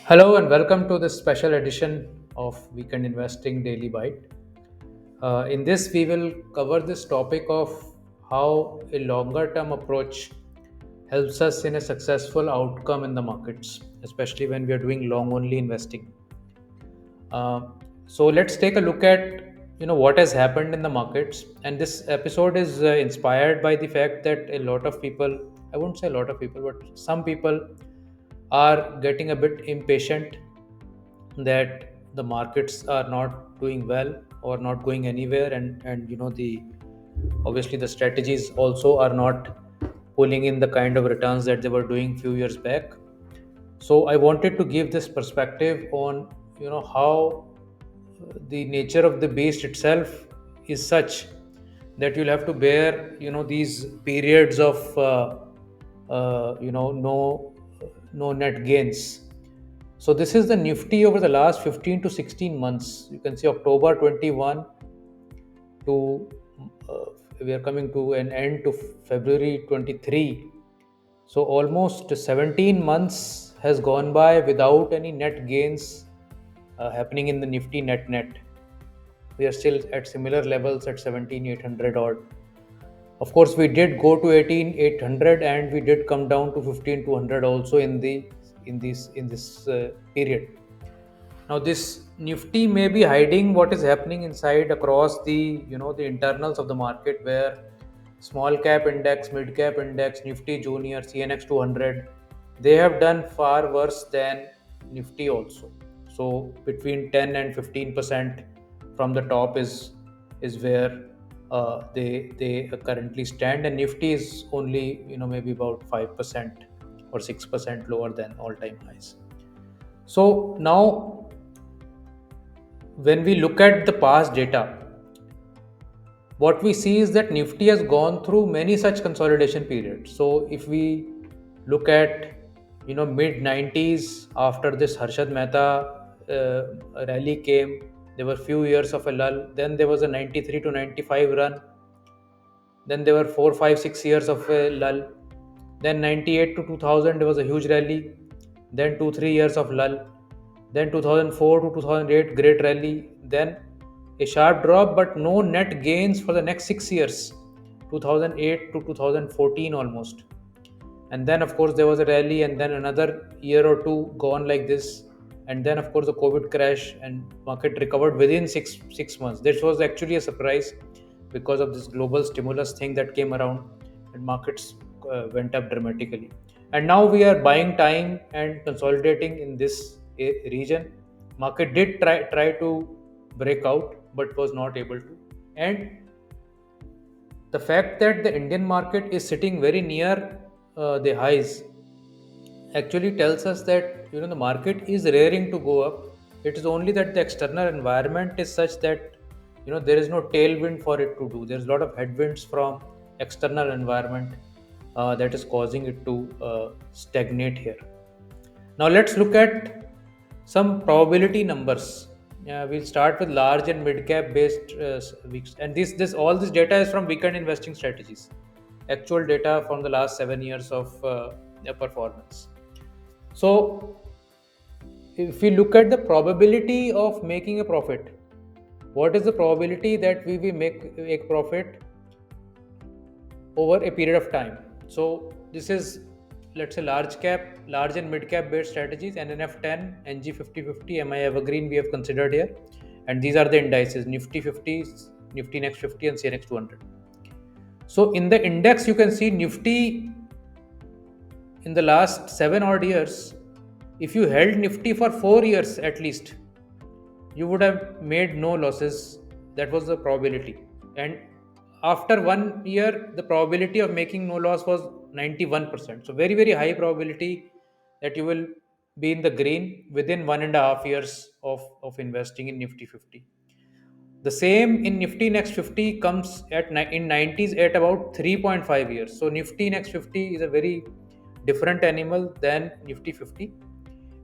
Hello and welcome to this special edition of Weekend Investing Daily Bite. In this, we will cover this topic of how a longer term approach helps us in a successful outcome in the markets, especially when we are doing long only investing. Uh, so let's take a look at what has happened in the markets, and this episode is inspired by the fact that a lot of people, I won't say a lot of people, but some people are getting a bit impatient that the markets are not doing well or not going anywhere, and the obviously the strategies also are not pulling in the kind of returns that they were doing few years back. So I wanted to give this perspective on how the nature of the beast itself is such that you'll have to bear these periods of no net gains. So this is the Nifty over the last 15 to 16 months. You can see October 21 to uh, we are coming to an end to February 23. So almost 17 months has gone by without any net gains happening in the Nifty net. We are still at similar levels at 17,800 odd. Of course, we did go to 18,800 and we did come down to 15,200 also in this period. Now this Nifty may be hiding what is happening inside across the internals of the market, where small cap index, mid cap index, Nifty Junior, CNX 200, they have done far worse than Nifty also. So between 10 and 15% from the top is where they currently stand, and Nifty is only maybe about 5% or 6% lower than all time highs. So now when we look at the past data, what we see is that Nifty has gone through many such consolidation periods. So if we look at mid 90s, after this Harshad Mehta rally came, there were few years of a lull. Then there was a 93 to 95 run. Then there were 4, 5, 6 years of a lull. Then 98 to 2000 there was a huge rally. Then 2, 3 years of lull. Then 2004 to 2008 great rally. Then a sharp drop, but no net gains for the next 6 years, 2008 to 2014 almost. And then of course there was a rally, and then another year or two gone like this, and then of course the COVID crash, and market recovered within six months. This was actually a surprise because of this global stimulus thing that came around, and markets went up dramatically. And now we are buying time and consolidating in this region. Market did try to break out but was not able to. And the fact that the Indian market is sitting very near the highs actually tells us that the market is raring to go up. It is only that the external environment is such that there is no tailwind for it to do. There's a lot of headwinds from external environment that is causing it to stagnate here. Now let's look at some probability numbers. We'll start with large and mid cap based weeks, and this all this data is from Weekend Investing Strategies, actual data from the last 7 years of performance. So if we look at the probability of making a profit, what is the probability that we will make profit over a period of time? So this is, let's say, large and mid cap based strategies, NNF10, NG 50/50, MI Evergreen we have considered here, and these are the indices: Nifty 50, Nifty Next 50, and CNX 200. So in the index, you can see Nifty in the last 7 odd years. If you held Nifty for 4 years at least, you would have made no losses. That was the probability. And after 1 year, the probability of making no loss was 91%. So very, very high probability that you will be in the green within 1.5 years of investing in Nifty 50. The same in Nifty Next 50 comes in 90s at about 3.5 years. So Nifty Next 50 is a very different animal than Nifty 50.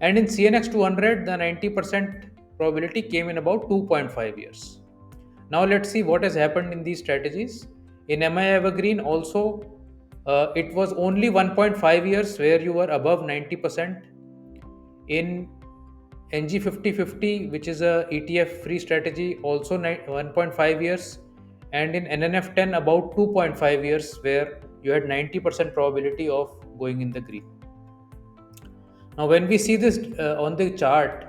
And in CNX 200, the 90% probability came in about 2.5 years. Now let's see what has happened in these strategies. In MI Evergreen also, it was only 1.5 years where you were above 90%. In NG 50/50, which is a ETF free strategy, also 1.5 years, and in NNF 10 about 2.5 years, where you had 90% probability of going in the green. Now, when we see this on the chart,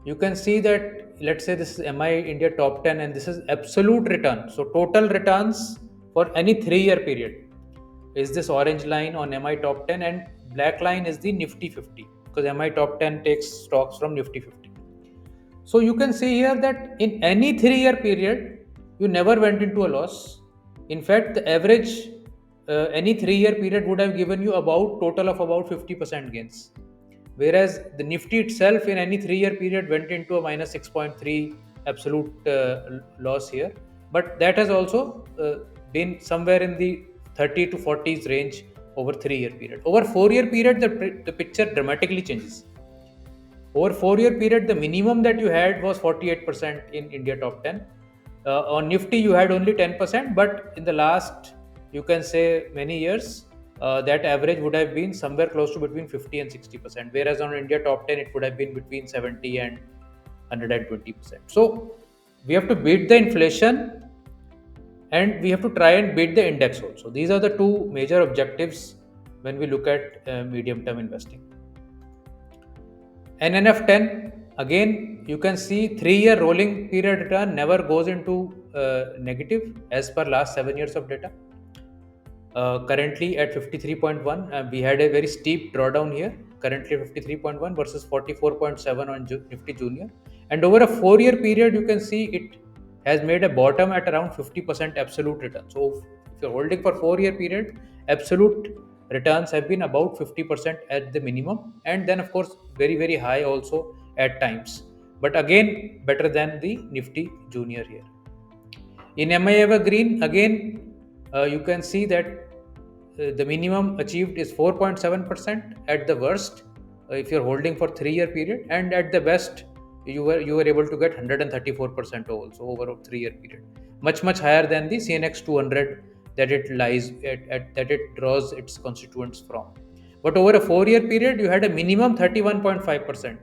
you can see that, let's say this is MI India top 10 and this is absolute return. So, total returns for any 3-year period is this orange line on MI top 10, and black line is the Nifty 50, because MI top 10 takes stocks from Nifty 50. So, you can see here that in any 3-year period, you never went into a loss. In fact, the average any 3-year period would have given you about total of about 50% gains, whereas the Nifty itself in any 3-year period went into a minus 6.3 absolute loss here, but that has also been somewhere in the 30 to 40s range over 3-year period. Over 4-year period, the picture dramatically changes. Over 4-year period, the minimum that you had was 48% in India top 10. On Nifty, you had only 10%, but in the last, you can say, many years, that average would have been somewhere close to between 50 and 60%, whereas on India top 10, it would have been between 70 and 120%. So we have to beat the inflation and we have to try and beat the index also. These are the two major objectives when we look at medium term investing. NNF 10, again, you can see 3-year rolling period return never goes into negative as per last 7 years of data. Currently at 53.1, we had a very steep drawdown here. Currently 53.1 versus 44.7 on Nifty Junior. And over a 4-year period, you can see it has made a bottom at around 50% absolute return. So if you're holding for 4-year period, absolute returns have been about 50% at the minimum, and then of course very very high also at times. But again, better than the Nifty Junior here. In MI Evergreen, again, you can see that the minimum achieved is 4.7% at the worst if you're holding for 3-year period, and at the best you were able to get 134% also over a 3-year period, much higher than the CNX 200 that it lies at that it draws its constituents from. But over a 4-year period, you had a minimum 31.5%.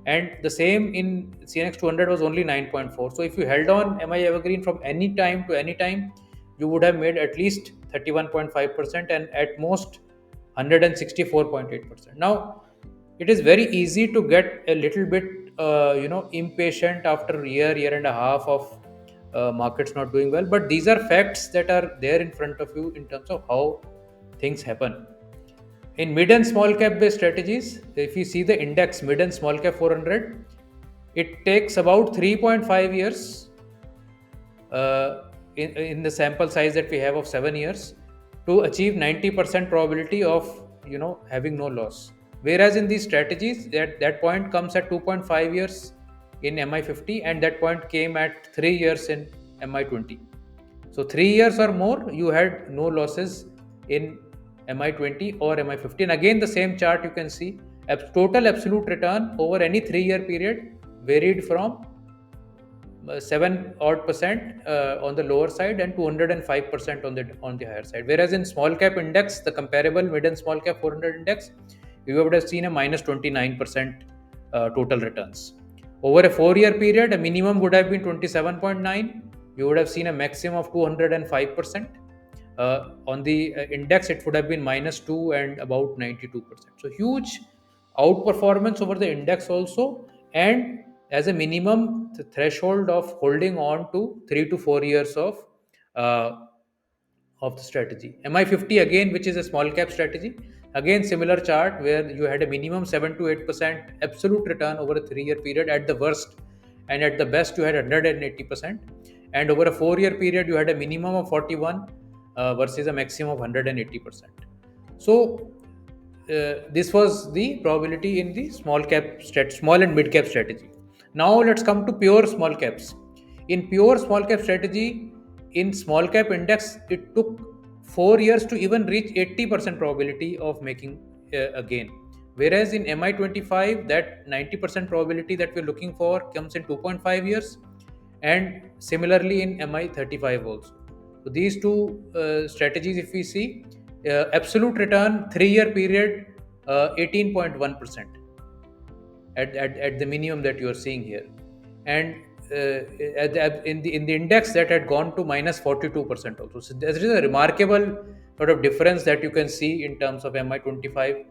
And the same in CNX 200 was only 9.4. So if you held on MI Evergreen from any time to any time, you would have made at least 31.5% and at most 164.8%. Now, it is very easy to get a little bit impatient after a year and a half of markets not doing well, but these are facts that are there in front of you in terms of how things happen. In mid and small cap based strategies, if you see the index mid and small cap 400, it takes about 3.5 years in the sample size that we have of 7 years to achieve 90% probability of having no loss. Whereas in these strategies, that point comes at 2.5 years in MI50, and that point came at 3 years in MI20. So 3 years or more, you had no losses in MI20 or MI50. And again, the same chart you can see, total absolute return over any 3-year period varied from 7 odd percent on the lower side and 205% on the higher side. Whereas in small cap index, the comparable mid and small cap 400 index, you would have seen a minus 29% total returns. Over a 4-year period, a minimum would have been 27.9. You would have seen a maximum of 205%. On the index, it would have been minus 2 and about 92%. So huge outperformance over the index also, and as a minimum, the threshold of holding on to 3 to 4 years uh, of the strategy. MI50 again, which is a small cap strategy, again similar chart where you had a minimum 7 to 8% absolute return over a 3-year period at the worst, and at the best you had 180%, and over a 4-year period you had a minimum of 41 versus a maximum of 180%. So this was the probability in the small and mid cap strategy. Now let's come to pure small caps. In pure small cap strategy, in small cap index, it took 4 years to even reach 80% probability of making a gain. Whereas in MI25, that 90% probability that we're looking for comes in 2.5 years, and similarly in MI35 also. So these two strategies, if we see, absolute return 3-year period 18.1%. at the minimum that you are seeing here. And in the index that had gone to minus 42% also. So there is a remarkable sort of difference that you can see in terms of MI25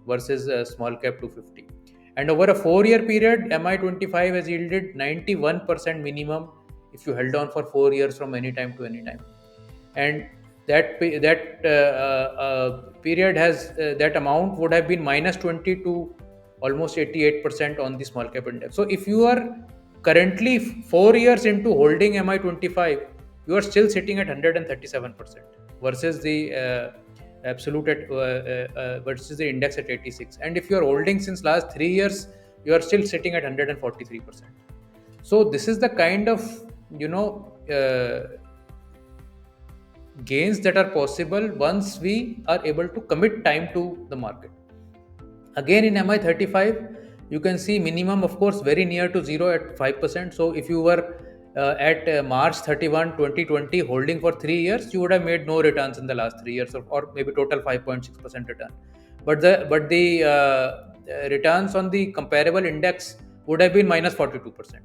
versus small cap 250. And over a 4 year period, MI25 has yielded 91% minimum if you held on for 4 years from any time to any time. And that period has that amount would have been minus 20 to almost 88% on the small cap index. So if you are currently 4 years into holding MI25, you are still sitting at 137% versus the absolute at versus the index at 86. And if you are holding since last 3 years, you are still sitting at 143%. So this is the kind of you know uh, gains that are possible once we are able to commit time to the market. Again, in MI35, you can see minimum, of course, very near to zero at 5%. So if you were at March 31, 2020, holding for 3 years, you would have made no returns in the last 3 years, or maybe total 5.6% return. But the returns on the comparable index would have been minus 42%.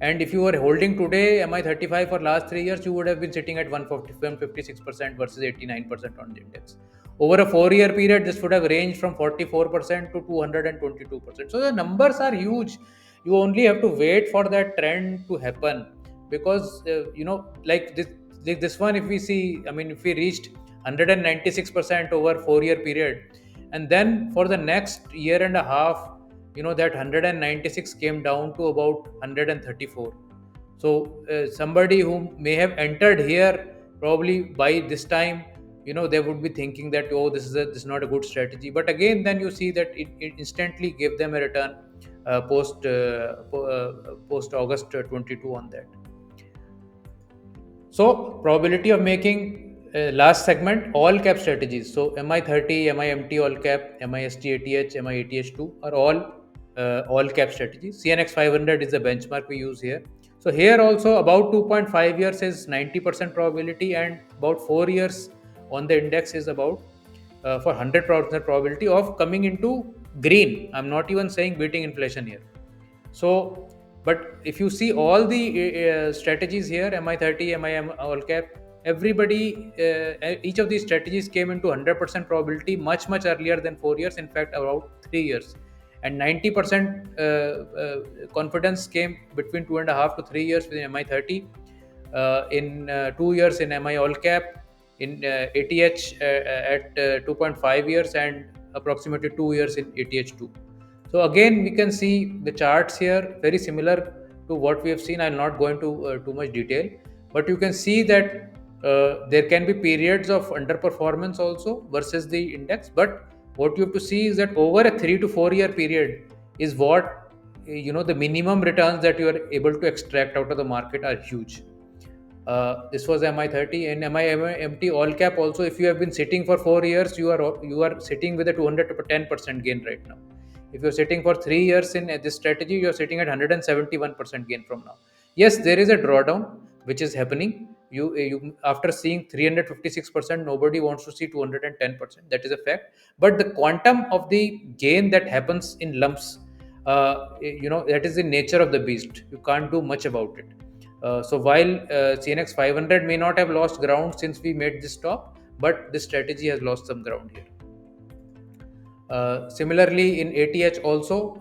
And if you were holding today MI35 for last 3 years, you would have been sitting at 156% versus 89% on the index. Over a 4 year period, this would have ranged from 44% to 222%. So the numbers are huge. You only have to wait for that trend to happen, because like this one, if we see, I mean, if we reached 196% over 4 year period, and then for the next year and a half, that 196 came down to about 134. So somebody who may have entered here, probably by this time, they would be thinking that, oh, this is not a good strategy. But again, then you see that it instantly gave them a return post August 22 on that. So probability of making last segment, all cap strategies. So MI30, MIMT all cap, MIST ATH, MIATH2 are all cap strategies. CNX 500 is the benchmark we use here. So here also about 2.5 years is 90% probability, and about 4 years on the index is about for 100% probability of coming into green. I'm not even saying beating inflation here. So, but if you see all the strategies here, MI30, MIM all cap, everybody, each of these strategies came into 100% probability much earlier than 4 years. In fact, about 3 years, and 90% confidence came between 2.5 to 3 years with MI30, in 2 years in MI all cap, in ATH at 2.5 years, and approximately 2 years in ATH2. So again, we can see the charts here very similar to what we have seen. I'll not go into too much detail, but you can see that there can be periods of underperformance also versus the index. But what you have to see is that over a 3 to 4 year period is what the minimum returns that you are able to extract out of the market are huge. This was MI30 and MIMT all cap also. If you have been sitting for 4 years, you are sitting with a 210% gain right now. If you're sitting for 3 years in this strategy, you're sitting at 171% gain from now. Yes, there is a drawdown which is happening. You after seeing 356%, nobody wants to see 210%. That is a fact. But the quantum of the gain that happens in lumps, that is the nature of the beast. You can't do much about it. So while CNX 500 may not have lost ground since we made this top, but this strategy has lost some ground here. Similarly, in ATH also,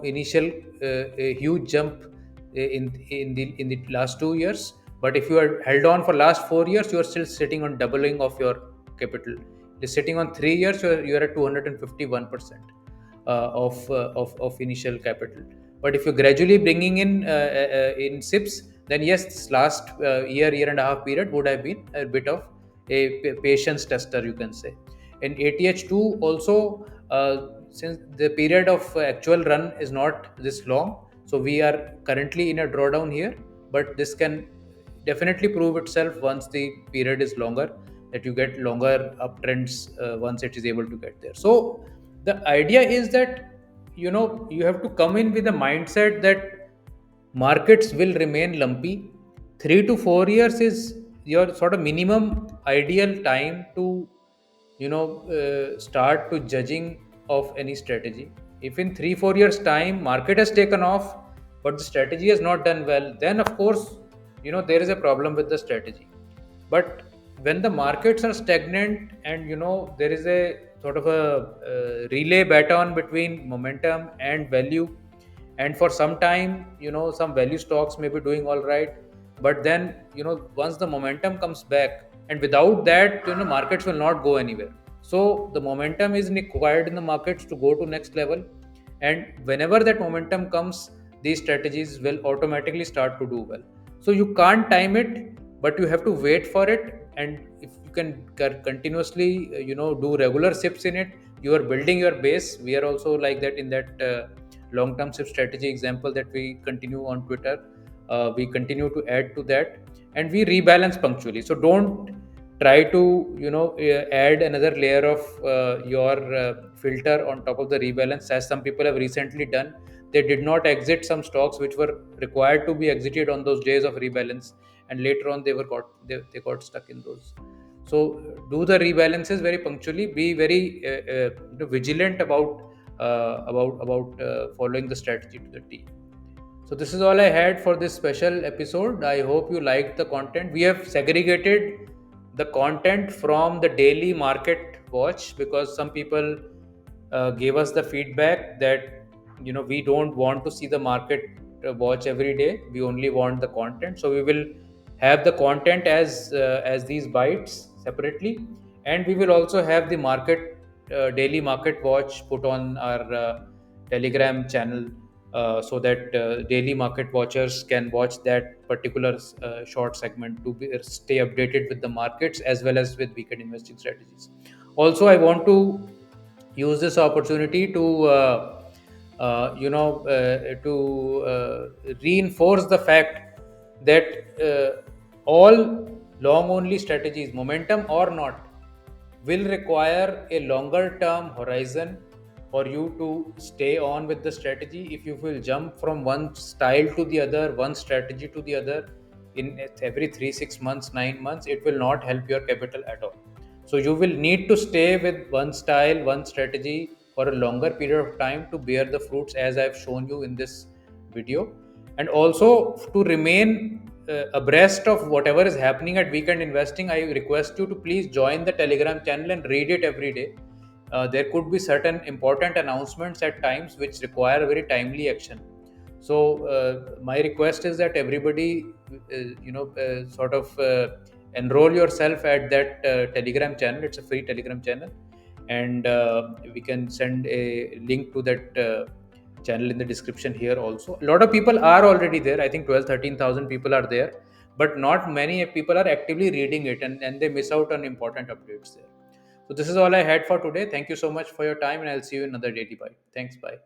initial a huge jump in the last 2 years. But if you are held on for last 4 years, you are still sitting on doubling of your capital. Just sitting on 3 years, you are at 251% of initial capital. But if you're gradually bringing in SIPs, then yes, this last year and a half period would have been a bit of a patience tester, you can say. In ATH2 also, since the period of actual run is not this long, so we are currently in a drawdown here, but this can definitely prove itself once the period is longer, that you get longer uptrends once it is able to get there. So the idea is that you have to come in with a mindset that markets will remain lumpy. 3 to 4 years is your sort of minimum ideal time to start to judging of any strategy If in 3 4 years time market has taken off but the strategy has not done well, then of course there is a problem with the strategy. But when the markets are stagnant and there is a sort of a relay baton between momentum and value, and for some time some value stocks may be doing all right, but then once the momentum comes back, and without that markets will not go anywhere. So the momentum is required in the markets to go to next level, and whenever that momentum comes, these strategies will automatically start to do well. So you can't time it, but you have to wait for it. And if you can continuously do regular sips in it, you are building your base. We are also like that in that long term sip strategy example that we continue on Twitter. We continue to add to that, and we rebalance punctually. So don't try to add another layer of your filter on top of the rebalance, as some people have recently done. They did not exit some stocks which were required to be exited on those days of rebalance, and later on they got stuck in those. So do the rebalances very punctually. Be very vigilant about following the strategy to the T. So this is all I had for this special episode. I hope you liked the content. We have segregated the content from the daily market watch because some people gave us the feedback that we don't want to see the market watch every day. We only want the content. So we will have the content as these bytes separately, and we will also have the market daily market watch put on our Telegram channel, so that daily market watchers can watch that particular short segment to stay updated with the markets as well as with weekend investing strategies. Also, I want to use this opportunity to reinforce the fact that all long only strategies, momentum or not, will require a longer term horizon for you to stay on with the strategy. If you will jump from one style to the other, one strategy to the other in every 3 6 months, 9 months, it will not help your capital at all. So you will need to stay with one style, one strategy for a longer period of time to bear the fruits as I've shown you in this video. And also to remain abreast of whatever is happening at Weekend Investing, I request you to please join the Telegram channel and read it every day. There could be certain important announcements at times which require very timely action. So my request is that everybody, sort of enroll yourself at that Telegram channel. It's a free Telegram channel, and we can send a link to that channel in the description here also. A lot of people are already there. I think 12 13,000 people are there, but not many people are actively reading it, and they miss out on important updates there. So this is all I had for today. Thank you so much for your time, and I'll see you in another daily bite. Thanks. Bye.